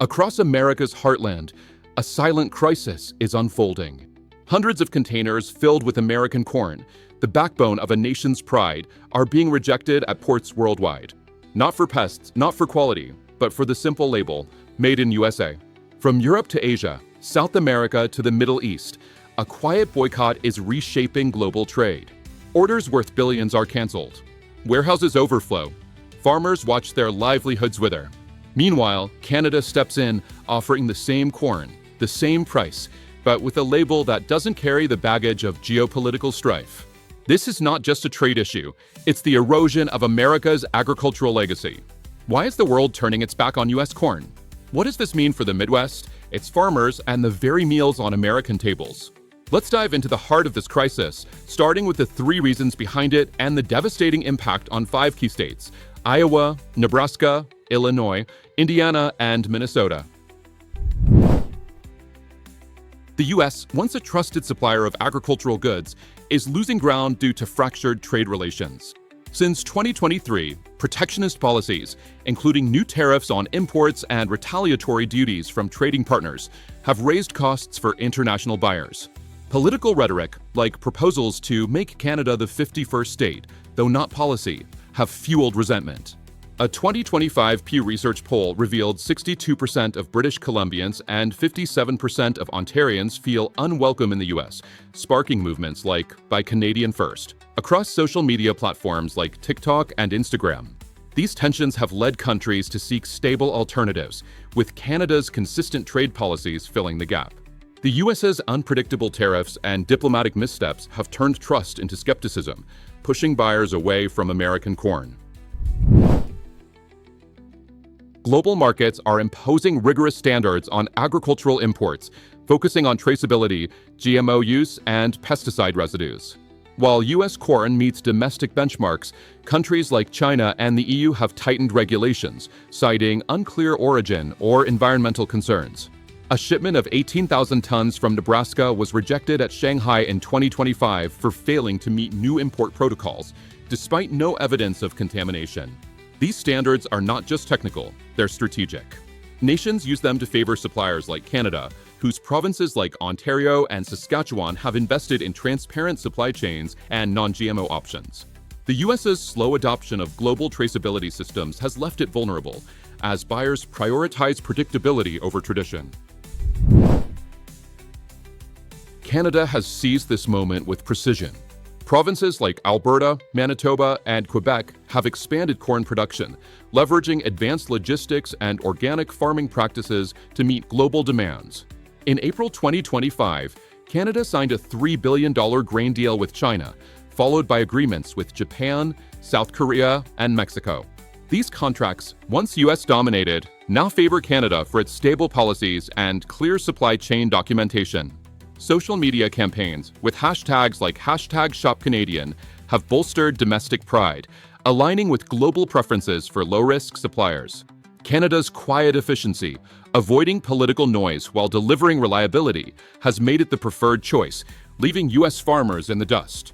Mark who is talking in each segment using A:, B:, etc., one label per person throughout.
A: Across America's heartland, a silent crisis is unfolding. Hundreds of containers filled with American corn, the backbone of a nation's pride, are being rejected at ports worldwide. Not for pests, not for quality, but for the simple label, Made in USA. From Europe to Asia, South America to the Middle East, a quiet boycott is reshaping global trade. Orders worth billions are canceled. Warehouses overflow. Farmers watch their livelihoods wither. Meanwhile, Canada steps in, offering the same corn, the same price, but with a label that doesn't carry the baggage of geopolitical strife. This is not just a trade issue, it's the erosion of America's agricultural legacy. Why is the world turning its back on U.S. corn? What does this mean for the Midwest, its farmers, and the very meals on American tables? Let's dive into the heart of this crisis, starting with the 3 reasons behind it and the devastating impact on 5 key states: Iowa, Nebraska, Illinois, Indiana, and Minnesota. The U.S., once a trusted supplier of agricultural goods, is losing ground due to fractured trade relations. Since 2023, protectionist policies, including new tariffs on imports and retaliatory duties from trading partners, have raised costs for international buyers. Political rhetoric, like proposals to make Canada the 51st state, though not policy, have fueled resentment. A 2025 Pew Research poll revealed 62% of British Columbians and 57% of Ontarians feel unwelcome in the U.S., sparking movements like Buy Canadian First across social media platforms like TikTok and Instagram. These tensions have led countries to seek stable alternatives, with Canada's consistent trade policies filling the gap. The U.S.'s unpredictable tariffs and diplomatic missteps have turned trust into skepticism, pushing buyers away from American corn. Global markets are imposing rigorous standards on agricultural imports, focusing on traceability, GMO use, and pesticide residues. While U.S. corn meets domestic benchmarks, countries like China and the EU have tightened regulations, citing unclear origin or environmental concerns. A shipment of 18,000 tons from Nebraska was rejected at Shanghai in 2025 for failing to meet new import protocols, despite no evidence of contamination. These standards are not just technical, they're strategic. Nations use them to favor suppliers like Canada, whose provinces like Ontario and Saskatchewan have invested in transparent supply chains and non-GMO options. The U.S.'s slow adoption of global traceability systems has left it vulnerable, as buyers prioritize predictability over tradition. Canada has seized this moment with precision. Provinces like Alberta, Manitoba, and Quebec have expanded corn production, leveraging advanced logistics and organic farming practices to meet global demands. In April 2025, Canada signed a $3 billion grain deal with China, followed by agreements with Japan, South Korea, and Mexico. These contracts, once US-dominated, now favor Canada for its stable policies and clear supply chain documentation. Social media campaigns, with hashtags like #ShopCanadian, have bolstered domestic pride, aligning with global preferences for low-risk suppliers. Canada's quiet efficiency, avoiding political noise while delivering reliability, has made it the preferred choice, leaving U.S. farmers in the dust.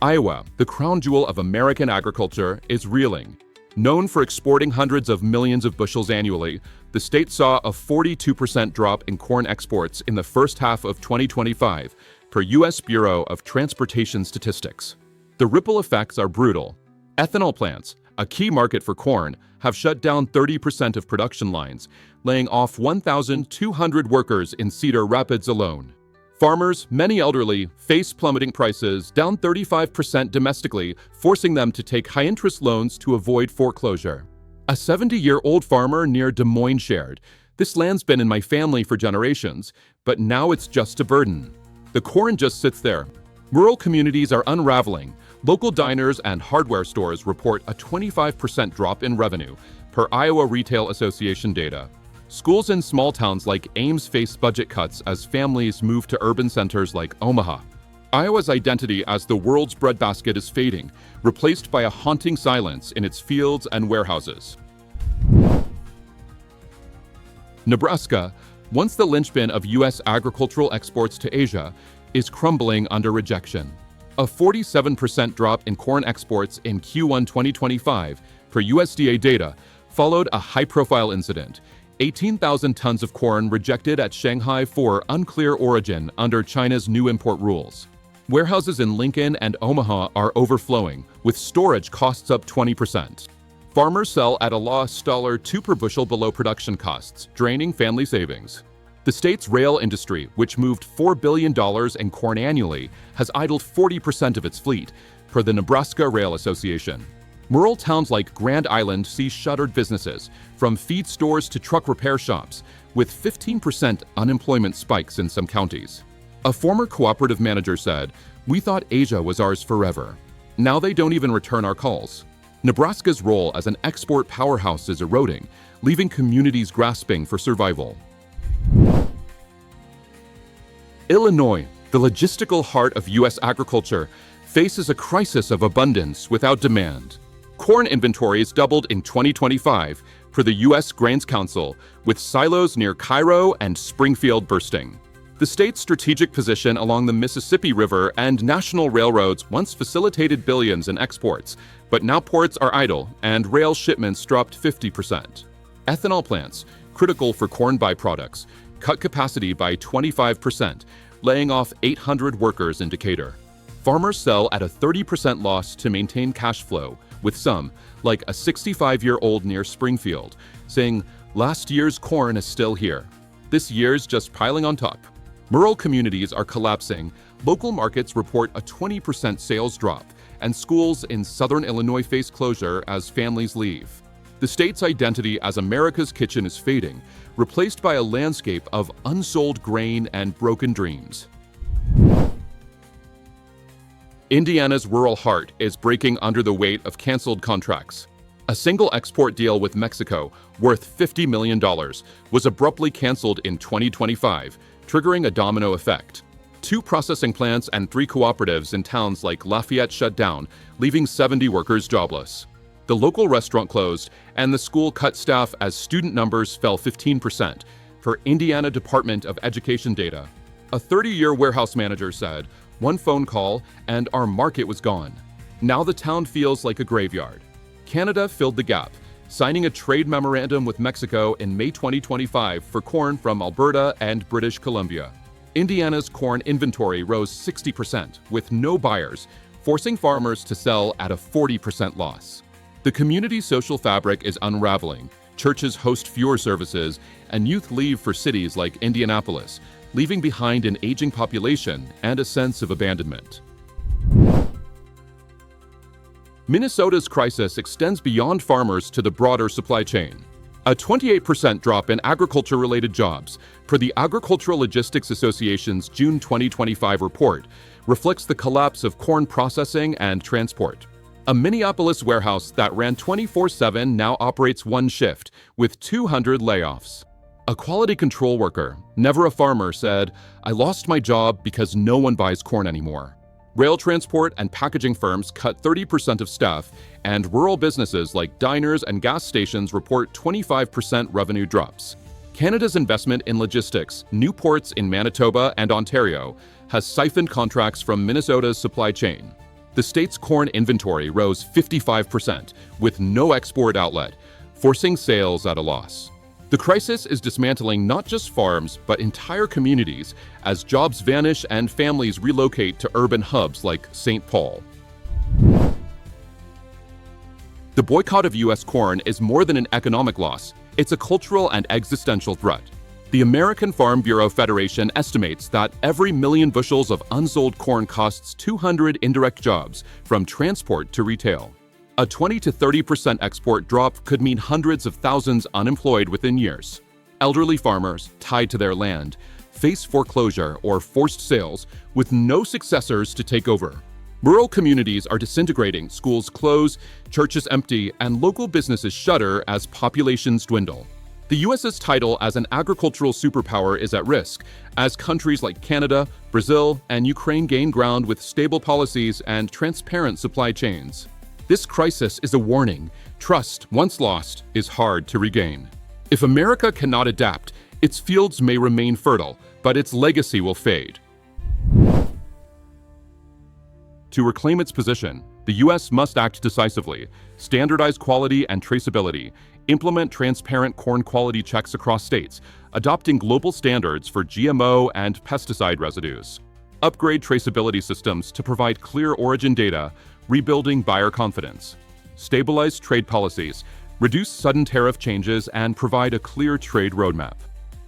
A: Iowa, the crown jewel of American agriculture, is reeling. Known for exporting hundreds of millions of bushels annually, the state saw a 42% drop in corn exports in the first half of 2025, per U.S. Bureau of Transportation Statistics. The ripple effects are brutal. Ethanol plants, a key market for corn, have shut down 30% of production lines, laying off 1,200 workers in Cedar Rapids alone. Farmers, many elderly, face plummeting prices, down 35% domestically, forcing them to take high-interest loans to avoid foreclosure. A 70-year-old farmer near Des Moines shared, "This land's been in my family for generations, but now it's just a burden." The corn just sits there. Rural communities are unraveling. Local diners and hardware stores report a 25% drop in revenue, per Iowa Retail Association data. Schools in small towns like Ames face budget cuts as families move to urban centers like Omaha. Iowa's identity as the world's breadbasket is fading, replaced by a haunting silence in its fields and warehouses. Nebraska, once the linchpin of U.S. agricultural exports to Asia, is crumbling under rejection. A 47% drop in corn exports in Q1 2025, per USDA data, followed a high-profile incident: 18,000 tons of corn rejected at Shanghai for unclear origin under China's new import rules. Warehouses in Lincoln and Omaha are overflowing, with storage costs up 20%. Farmers sell at a loss $2 per bushel below production costs, draining family savings. The state's rail industry, which moved $4 billion in corn annually, has idled 40% of its fleet, per the Nebraska Rail Association. Rural towns like Grand Island see shuttered businesses, from feed stores to truck repair shops, with 15% unemployment spikes in some counties. A former cooperative manager said, "We thought Asia was ours forever. Now they don't even return our calls." Nebraska's role as an export powerhouse is eroding, leaving communities grasping for survival. Illinois, the logistical heart of U.S. agriculture, faces a crisis of abundance without demand. Corn inventories doubled in 2025 per the U.S. Grains Council, with silos near Cairo and Springfield bursting. The state's strategic position along the Mississippi River and national railroads once facilitated billions in exports, but now ports are idle and rail shipments dropped 50%. Ethanol plants, critical for corn byproducts, cut capacity by 25%, laying off 800 workers in Decatur. Farmers sell at a 30% loss to maintain cash flow, with some, like a 65-year-old near Springfield, saying, "Last year's corn is still here. This year's just piling on top." Rural communities are collapsing, local markets report a 20% sales drop, and schools in southern Illinois face closure as families leave. The state's identity as America's kitchen is fading, replaced by a landscape of unsold grain and broken dreams. Indiana's rural heart is breaking under the weight of canceled contracts. A single export deal with Mexico, worth $50 million, was abruptly canceled in 2025, triggering a domino effect. 2 processing plants and 3 cooperatives in towns like Lafayette shut down, leaving 70 workers jobless. The local restaurant closed, and the school cut staff as student numbers fell 15%, per Indiana Department of Education data. A 30-year warehouse manager said, "One phone call, and our market was gone. Now the town feels like a graveyard." Canada filled the gap, signing a trade memorandum with Mexico in May 2025 for corn from Alberta and British Columbia. Indiana's corn inventory rose 60%, with no buyers, forcing farmers to sell at a 40% loss. The community's social fabric is unraveling. Churches host fewer services, and youth leave for cities like Indianapolis, leaving behind an aging population and a sense of abandonment. Minnesota's crisis extends beyond farmers to the broader supply chain. A 28% drop in agriculture-related jobs, per the Agricultural Logistics Association's June 2025 report, reflects the collapse of corn processing and transport. A Minneapolis warehouse that ran 24/7 now operates one shift, with 200 layoffs. A quality control worker, never a farmer, said, "I lost my job because no one buys corn anymore." Rail transport and packaging firms cut 30% of staff, and rural businesses like diners and gas stations report 25% revenue drops. Canada's investment in logistics, new ports in Manitoba and Ontario, has siphoned contracts from Minnesota's supply chain. The state's corn inventory rose 55%, with no export outlet, forcing sales at a loss. The crisis is dismantling not just farms, but entire communities, as jobs vanish and families relocate to urban hubs like St. Paul. The boycott of U.S. corn is more than an economic loss. It's a cultural and existential threat. The American Farm Bureau Federation estimates that every million bushels of unsold corn costs 200 indirect jobs, from transport to retail. A 20 to 30% export drop could mean hundreds of thousands unemployed within years. Elderly farmers, tied to their land, face foreclosure or forced sales with no successors to take over. Rural communities are disintegrating, schools close, churches empty, and local businesses shutter as populations dwindle. The U.S.'s title as an agricultural superpower is at risk, as countries like Canada, Brazil, and Ukraine gain ground with stable policies and transparent supply chains. This crisis is a warning. Trust, once lost, is hard to regain. If America cannot adapt, its fields may remain fertile, but its legacy will fade. To reclaim its position, the U.S. must act decisively, standardize quality and traceability, Implement transparent corn quality checks across states, adopting global standards for GMO and pesticide residues. Upgrade traceability systems to provide clear origin data, rebuilding buyer confidence. Stabilize trade policies, reduce sudden tariff changes, and provide a clear trade roadmap.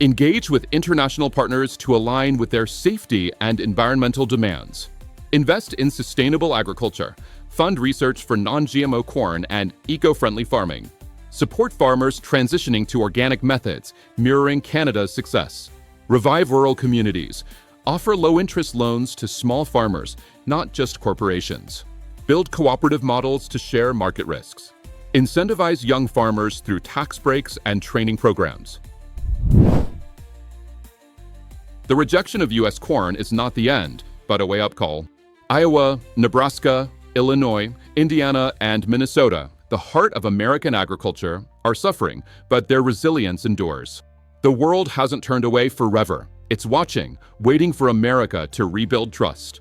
A: Engage with international partners to align with their safety and environmental demands. Invest in sustainable agriculture. Fund research for non-GMO corn and eco-friendly farming. Support farmers transitioning to organic methods, mirroring Canada's success. Revive rural communities. Offer low-interest loans to small farmers, not just corporations. Build cooperative models to share market risks. Incentivize young farmers through tax breaks and training programs. The rejection of U.S. corn is not the end, but a way-up call. Iowa, Nebraska, Illinois, Indiana, and Minnesota, the heart of American agriculture, are suffering, but their resilience endures. The world hasn't turned away forever. It's watching, waiting for America to rebuild trust.